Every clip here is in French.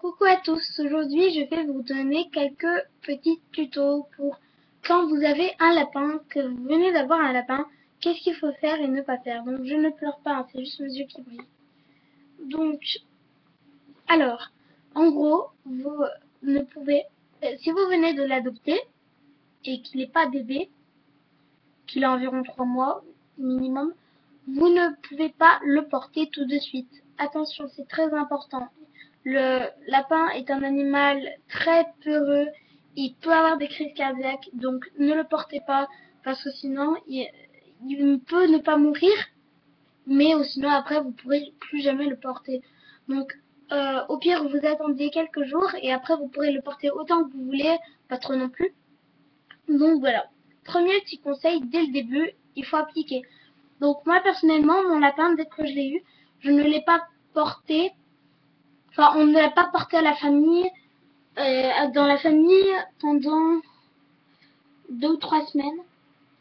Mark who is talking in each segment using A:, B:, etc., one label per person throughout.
A: Coucou à tous, aujourd'hui je vais vous donner quelques petits tutos pour quand vous avez un lapin, que vous venez d'avoir un lapin, qu'est-ce qu'il faut faire et ne pas faire. Donc je ne pleure pas, hein, c'est juste mes yeux qui brillent. Donc, alors, en gros, vous ne pouvez, si vous venez de l'adopter et qu'il n'est pas bébé, qu'il a environ 3 mois minimum, vous ne pouvez pas le porter tout de suite. Attention, c'est très important. Le lapin est un animal très peureux, il peut avoir des crises cardiaques, donc ne le portez pas parce que sinon il peut ne pas mourir, mais sinon après vous pourrez plus jamais le porter. Donc au pire vous attendez quelques jours et après vous pourrez le porter autant que vous voulez, pas trop non plus. Donc voilà. Premier petit conseil, dès le début, il faut appliquer. Donc moi personnellement, mon lapin, dès que je l'ai eu, je ne l'ai pas porté. Enfin, on ne l'a pas porté à la famille, dans la famille pendant 2 ou 3 semaines.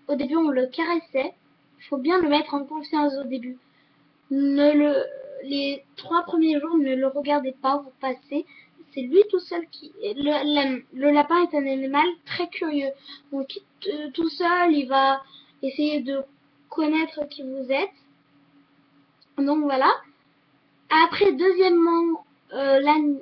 A: Au début, on le caressait. Il faut bien le mettre en confiance au début. Les 3 premiers jours, ne le regardez pas, vous passez. C'est lui tout seul qui. Le lapin est un animal très curieux. Donc, tout seul, il va essayer de connaître qui vous êtes. Donc, voilà. Après, deuxièmement, le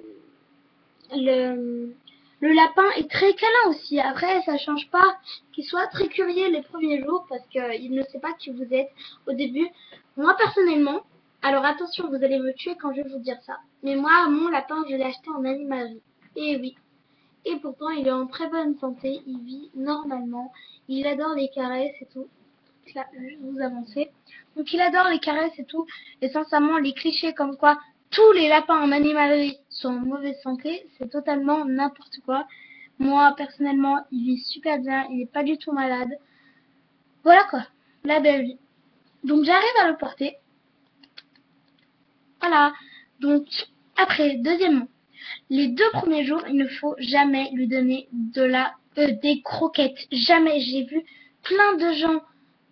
A: lapin est très câlin aussi. Après, ça change pas qu'il soit très curieux les premiers jours parce qu'il ne sait pas qui vous êtes au début. Moi, personnellement, alors attention, vous allez me tuer quand je vais vous dire ça. Mais moi, mon lapin, je l'ai acheté en animalerie. Et oui. Et pourtant, il est en très bonne santé. Il vit normalement. Il adore les caresses et tout. Là, juste vous avancer. Donc, il adore les caresses et tout. Et sincèrement, les clichés comme quoi tous les lapins en animalerie sont en mauvaise santé, c'est totalement n'importe quoi. Moi, personnellement, il vit super bien. Il n'est pas du tout malade. Voilà quoi. La belle vie. Donc, j'arrive à le porter. Voilà. Donc, après, deuxièmement, les 2 premiers jours, il ne faut jamais lui donner des croquettes. Jamais. J'ai vu plein de gens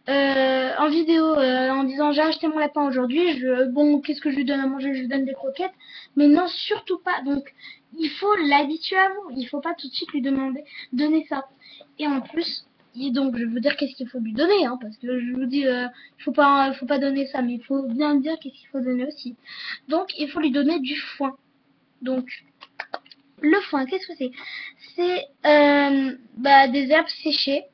A: en vidéo en disant j'ai acheté mon lapin aujourd'hui, bon, qu'est-ce que je lui donne à manger? Je lui donne des croquettes. Mais non, surtout pas. Donc, il faut l'habituer à vous. Il faut pas tout de suite lui donner ça. Et en plus, donc je vais vous dire qu'est-ce qu'il faut lui donner, hein, parce que je vous dis, faut pas donner ça, mais il faut bien dire qu'est-ce qu'il faut donner aussi. Donc, il faut lui donner du foin. Donc, le foin, qu'est-ce que c'est? C'est des herbes séchées.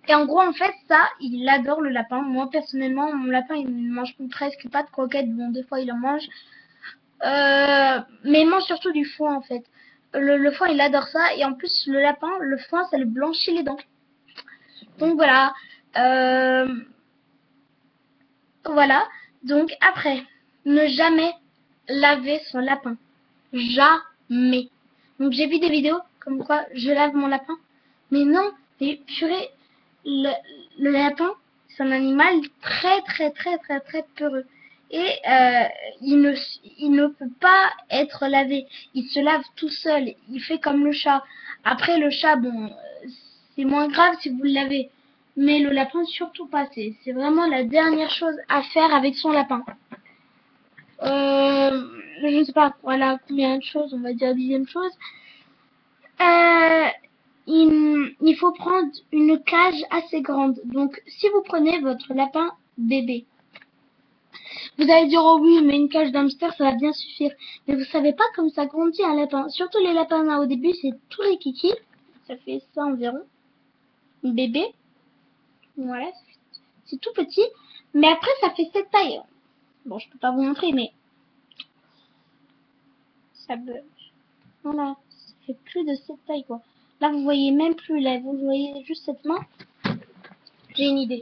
A: Et en gros, en fait, ça, il adore le lapin. Moi, personnellement, mon lapin, il ne mange presque pas de croquettes. Bon, des fois, il en mange. Mais il mange surtout du foin, en fait. Le foin, il adore ça. Et en plus, le lapin, le foin, ça le blanchit les dents. Donc, voilà. Voilà. Donc, après, ne jamais laver son lapin. Jamais. Donc, j'ai vu des vidéos comme quoi je lave mon lapin. Mais non, mais purée, le lapin, c'est un animal très, très, très, très, très peureux. Et il ne peut pas être lavé. Il se lave tout seul. Il fait comme le chat. Après, le chat, bon, c'est moins grave si vous le lavez. Mais le lapin, surtout pas. C'est vraiment la dernière chose à faire avec son lapin. Je ne sais pas, voilà, combien de choses, on va dire 10e chose. Il faut prendre une cage assez grande. Donc, si vous prenez votre lapin bébé, vous allez dire, oh oui, mais une cage d'hamster, ça va bien suffire. Mais vous savez pas comme ça grandit un lapin. Surtout les lapins là, au début, c'est tous les kikis. Ça fait ça environ. Bébé. Voilà. C'est tout petit. Mais après, ça fait cette taille. Bon, je peux pas vous montrer, mais ça bug. Voilà. Ça fait plus de cette taille, quoi. Là, vous voyez même plus, là. Vous voyez juste cette main. J'ai une idée.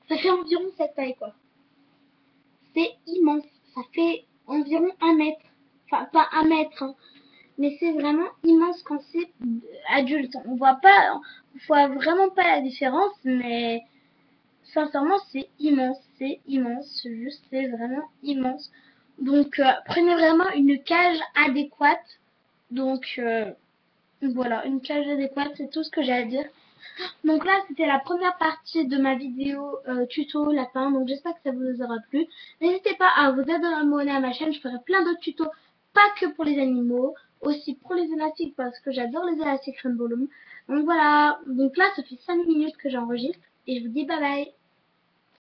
A: Ça fait environ cette taille, quoi. C'est immense. Ça fait environ 1 mètre. Enfin, pas 1 mètre, hein. Mais c'est vraiment immense quand c'est adulte. On voit vraiment pas la différence, mais sincèrement, c'est immense. C'est immense. Juste, c'est vraiment immense. Donc, prenez vraiment une cage adéquate. Donc, voilà, une cage adéquate, c'est tout ce que j'ai à dire. Donc là, c'était la première partie de ma vidéo tuto lapin. Donc j'espère que ça vous aura plu. N'hésitez pas à vous abonner à ma chaîne. Je ferai plein d'autres tutos pas que pour les animaux, aussi pour les élastiques parce que j'adore les élastiques Rainbow Loom. Donc voilà, donc là ça fait 5 minutes que j'enregistre et je vous dis bye bye.